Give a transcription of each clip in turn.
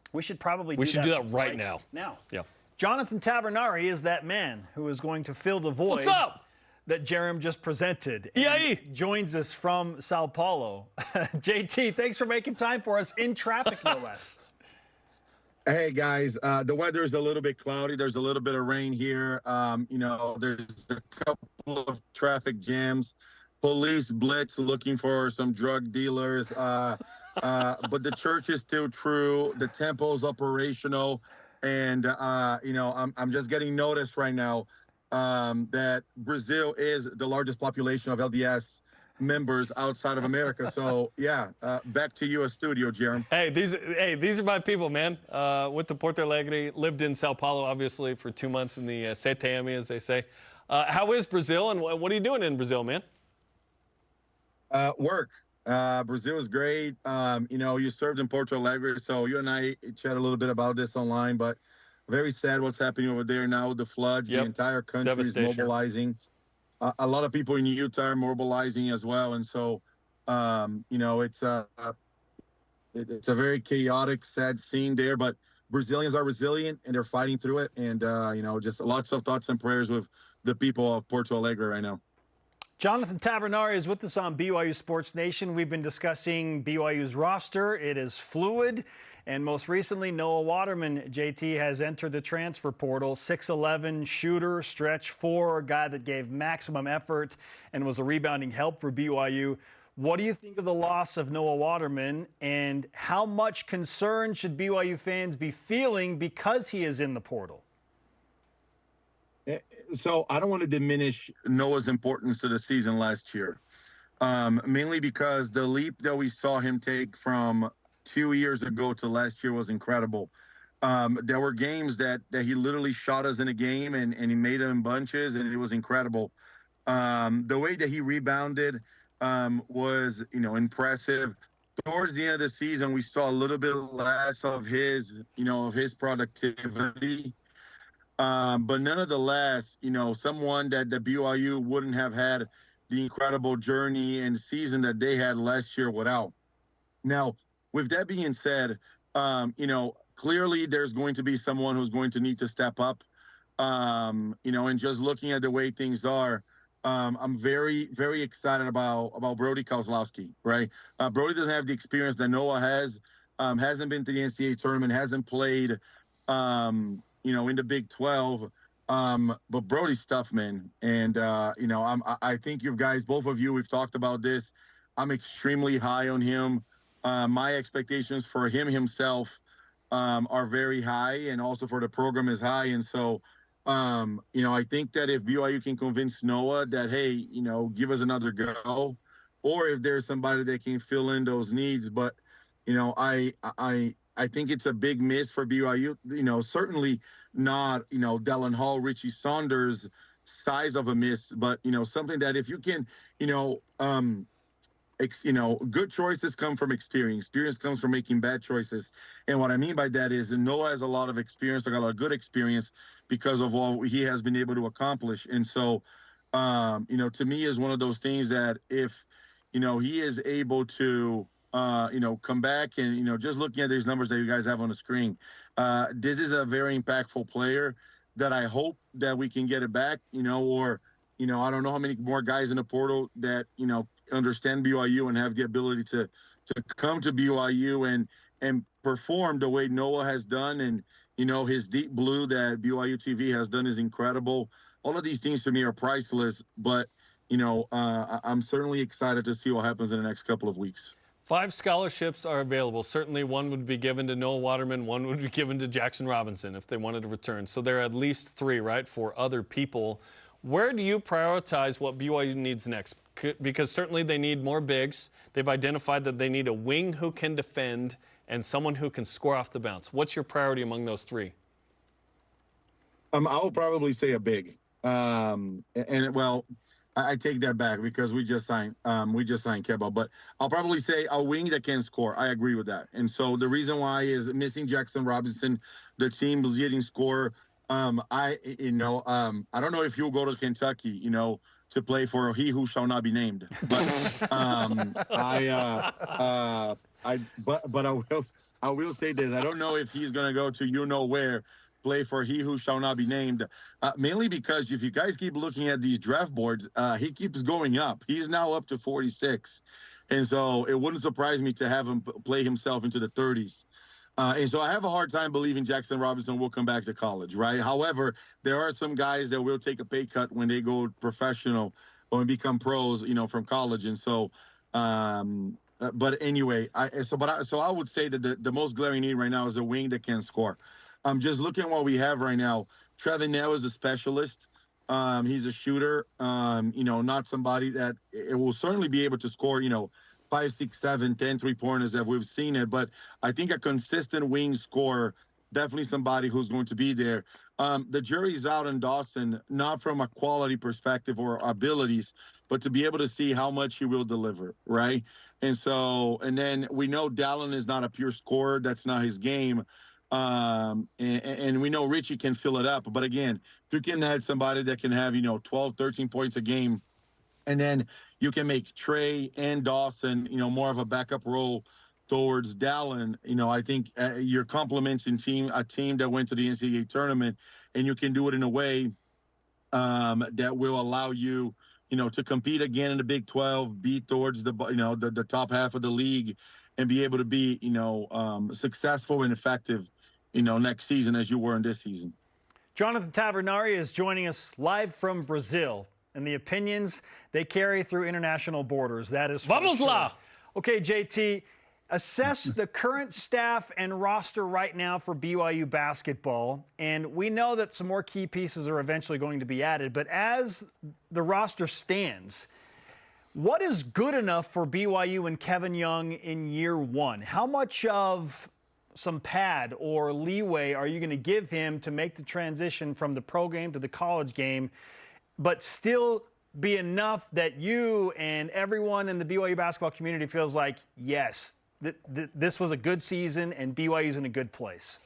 though. We should probably do that right now. Yeah. Jonathan Tavernari is that man who is going to fill the void. What's up? That Jerem just presented. And joins us from Sao Paulo. JT, thanks for making time for us in traffic, no less. Hey guys, the weather is a little bit cloudy. There's a little bit of rain here. There's a couple of traffic jams. Police blitz looking for some drug dealers. But the church is still true. The temple's operational, and I'm just getting noticed right now that Brazil is the largest population of LDS members outside of America. So yeah, back to you, a studio, Jerem. Hey, these are my people, man. Went to Porto Alegre, lived in Sao Paulo, obviously, for 2 months in the CTM, as they say. How is Brazil, and what are you doing in Brazil, man? Work. Brazil is great. You served in Porto Alegre, so you and I chat a little bit about this online, but very sad what's happening over there now with the floods. Yep. The entire country is mobilizing. A lot of people in Utah are mobilizing as well, and so it's a very chaotic, sad scene there. But Brazilians are resilient and they're fighting through it. And just lots of thoughts and prayers with the people of Porto Alegre right now. Jonathan Tavernari is with us on BYU Sports Nation. We've been discussing BYU's roster. It is fluid. And most recently, Noah Waterman, JT, has entered the transfer portal. 6'11", shooter, stretch 4, guy that gave maximum effort and was a rebounding help for BYU. What do you think of the loss of Noah Waterman, and how much concern should BYU fans be feeling because he is in the portal? So I don't want to diminish Noah's importance to the season last year, mainly because the leap that we saw him take from 2 years ago to last year was incredible. There were games that he literally shot us in a game and he made them in bunches, and it was incredible. The way that he rebounded was, impressive. Towards the end of the season, we saw a little bit less of his productivity. But nonetheless, someone that the BYU wouldn't have had the incredible journey and season that they had last year without. Now, with that being said, clearly there's going to be someone who's going to need to step up, and just looking at the way things are, I'm very, very excited about Brody Kozlowski, right? Brody doesn't have the experience that Noah has, hasn't been to the NCAA tournament, hasn't played, in the Big 12. But Brody's tough, man. And, I think you guys, both of you, we've talked about this. I'm extremely high on him. My expectations for him himself are very high, and also for the program is high. And so, I think that if BYU can convince Noah that, hey, give us another go, or if there's somebody that can fill in those needs. But, I think it's a big miss for BYU. Certainly not, Dallin Hall, Richie Saunders size of a miss, but, something that if you can, good choices come from experience. Experience comes from making bad choices. And what I mean by that is Noah has a lot of experience, got a lot of good experience because of all he has been able to accomplish. And so, to me is one of those things that if, he is able to, come back and, just looking at these numbers that you guys have on the screen, this is a very impactful player that I hope that we can get it back, or, I don't know how many more guys in the portal that, understand BYU and have the ability to come to BYU and perform the way Noah has done. And, his deep blue that BYUtv has done is incredible. All of these things to me are priceless, but, I'm certainly excited to see what happens in the next couple of weeks. 5 scholarships are available. Certainly one would be given to Noah Waterman, one would be given to Jackson Robinson if they wanted to return. So there are at least 3, right, for other people. Where do you prioritize what BYU needs next? Because certainly they need more bigs. They've identified that they need a wing who can defend and someone who can score off the bounce. What's your priority among those 3? I will probably say a big. I take that back because we just signed Keba, but I'll probably say a wing that can score. I agree with that. And so the reason why is missing Jackson Robinson, the team's leading scorer. I don't know if you'll go to Kentucky, to play for he who shall not be named, but I I will say this. I don't know if he's going to go to where, play for he who shall not be named, mainly because if you guys keep looking at these draft boards, he keeps going up. He's now up to 46. And so it wouldn't surprise me to have him play himself into the 30s. And so I have a hard time believing Jackson Robinson will come back to college, right? However, there are some guys that will take a pay cut when they go professional or become pros, from college. And so, but anyway, so I would say that the most glaring need right now is a wing that can score. Just looking at what we have right now, Trevin Nell is a specialist. He's a shooter, not somebody that it will certainly be able to score, 5, 6, 7, 10 3-pointers that we've seen it. But I think a consistent wing scorer, definitely somebody who's going to be there. The jury's out on Dawson, not from a quality perspective or abilities, but to be able to see how much he will deliver, right? And then we know Dallin is not a pure scorer. That's not his game. And we know Richie can fill it up. But again, if you can have somebody that can have, 12, 13 points a game, and then you can make Trey and Dawson, more of a backup role towards Dallin, I think you're complementing a team that went to the NCAA tournament, and you can do it in a way that will allow you, to compete again in the Big 12, be towards the top half of the league, and be able to be, successful and effective, next season as you were in this season. Jonathan Tavernari is joining us live from Brazil, and the opinions they carry through international borders. That is Vamos lá! Okay, JT, assess the current staff and roster right now for BYU basketball, and we know that some more key pieces are eventually going to be added, but as the roster stands, what is good enough for BYU and Kevin Young in year one? How much of some pad or leeway are you going to give him to make the transition from the pro game to the college game, but still be enough that you and everyone in the BYU basketball community feels like, yes, this was a good season and BYU's in a good place?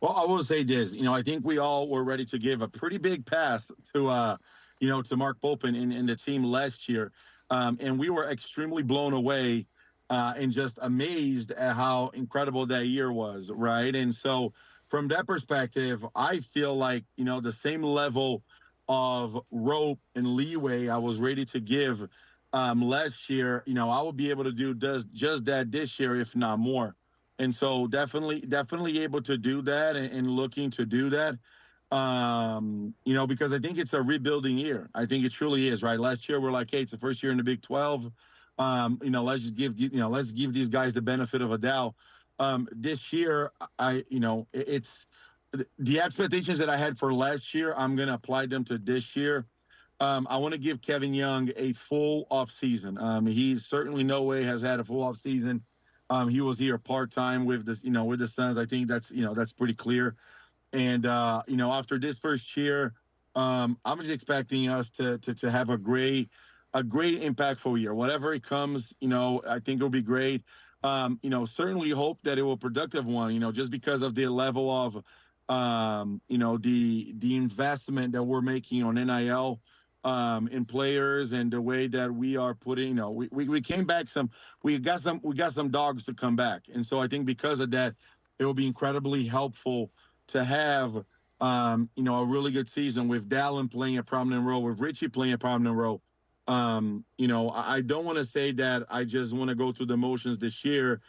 Well, I will say this, I think we all were ready to give a pretty big pass to, to Mark Popin and the team last year. And we were extremely blown away and just amazed at how incredible that year was, right? And so from that perspective, I feel like, the same level of rope and leeway I was ready to give last year, I will be able to do just that this year, if not more. And so definitely able to do that and looking to do that, because I think it's a rebuilding year. I think it truly is, right? Last year, we're like, hey, it's the first year in the Big 12. Let's just let's give these guys the benefit of a doubt. This year, it's the expectations that I had for last year. I'm going to apply them to this year. I want to give Kevin Young a full off season. He certainly no way has had a full off season. He was here part-time with this, with the Suns. I think that's pretty clear. And, after this first year, I'm just expecting us to have a great impactful year. Whatever it comes, I think it'll be great. Certainly hope that it will be a productive one, just because of the level of, the investment that we're making on NIL in players and the way that we are putting, we came back we got some dogs to come back. And so I think because of that, it will be incredibly helpful to have, a really good season with Dallin playing a prominent role, with Richie playing a prominent role. I don't want to say that I just want to go through the motions this year.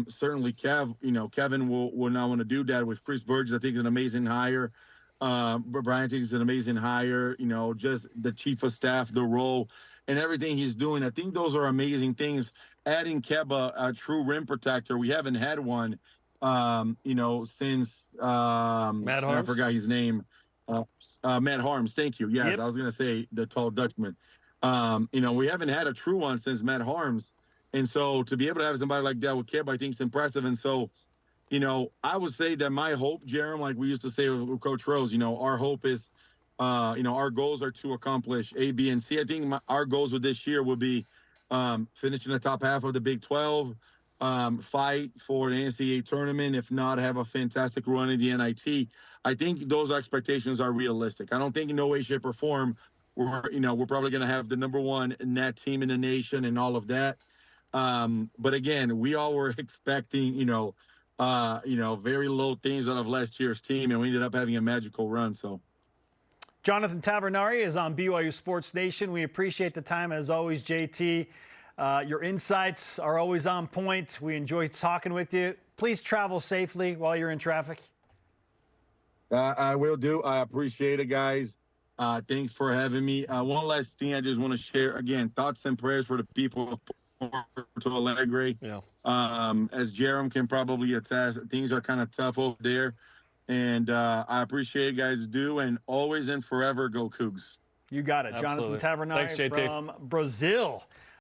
Certainly Kevin will not want to do that with Chris Burgess. I think is an amazing hire. Brian thinks is an amazing hire, just the chief of staff, the role and everything he's doing. I think those are amazing things. Adding Keba, a true rim protector. We haven't had one, since Matt Harms? I forgot his name. Matt Harms. Thank you. Yes, yep. I was going to say the tall Dutchman. We haven't had a true one since Matt Harms. And so to be able to have somebody like that with Keba, I think is impressive. And so, I would say that my hope, Jerem, like we used to say with Coach Rose, our hope is, our goals are to accomplish A, B, and C. I think our goals with this year will be finishing the top half of the Big 12, fight for the NCAA tournament, if not have a fantastic run in the NIT. I think those expectations are realistic. I don't think in no way, shape, or form we're probably going to have the number one net team in the nation and all of that. But again, we all were expecting, very low things out of last year's team, and we ended up having a magical run. So, Jonathan Tavernari is on BYU Sports Nation. We appreciate the time as always, JT. Your insights are always on point. We enjoy talking with you. Please travel safely while you're in traffic. I will do. I appreciate it, guys. Thanks for having me. One last thing I just want to share. Again, thoughts and prayers for the people of Porto Alegre. Yeah. As Jerem can probably attest, things are kind of tough over there. And I appreciate you guys do. And always and forever, go Cougs. You got it. Absolutely. Jonathan Tavernari Thanks, JT. from Brazil.